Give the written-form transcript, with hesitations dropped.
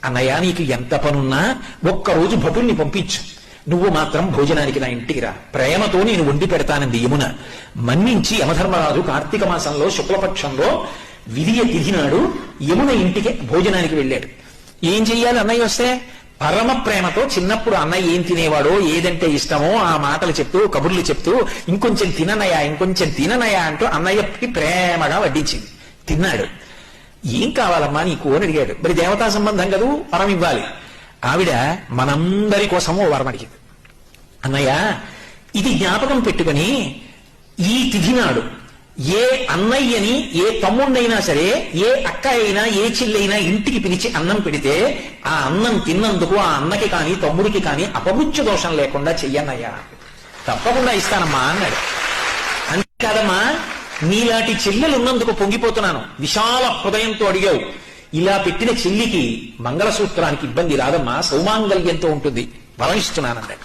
అన్నయ్య నీకు ఎంత పనున్నా ఒక్కరోజు భటుల్ని పంపించు, నువ్వు మాత్రం భోజనానికి నా ఇంటికి రా, ప్రేమతో నేను వండి పెడతానంది యమున. మన్నించి యమధర్మరాజు కార్తీక మాసంలో శుక్లపక్షంలో విధియ తిథి నాడు యమున ఇంటికి భోజనానికి వెళ్ళాడు. ఏం చెయ్యాలి అన్నయ్య వస్తే? పరమ ప్రేమతో చిన్నప్పుడు అన్నయ్య ఏం తినేవాడో, ఏదంటే ఇష్టమో ఆ మాటలు చెప్తూ కబుర్లు చెప్తూ ఇంకొంచెం తిననయా ఇంకొంచెం తిననయా అంటూ అన్నయ్యకి ప్రేమగా వడ్డించింది. తిన్నాడు. ఏం కావాలమ్మా నీకు అని అడిగాడు. మరి దేవతా సంబంధం కదూ, వరం ఇవ్వాలి. ఆవిడ మనందరి కోసము వరం అడిగింది. అన్నయ్య ఇది జ్ఞాపకం పెట్టుకుని ఈ తిథి నాడు ఏ అన్నయ్యని ఏ తమ్ముడినైనా సరే, ఏ అక్క అయినా ఏ చెల్లైనా ఇంటికి పిలిచి అన్నం పెడితే ఆ అన్నం తిన్నందుకు ఆ అన్నకి కానీ తమ్ముడికి కానీ అపమృత్యు దోషం లేకుండా చెయ్యన్నయ్యా. తప్పకుండా ఇస్తానమ్మా అన్నాడు. అంతేకాదమ్మా, నీలాంటి చెల్లెలు ఉన్నందుకు పొంగిపోతున్నాను, విశాల హృదయంతో అడిగావు. ఇలా పెట్టిన చెల్లికి మంగళసూత్రానికి ఇబ్బంది రాదమ్మా, సౌమాంగల్యంతో ఉంటుంది, వరం ఇస్తున్నానన్నాడు.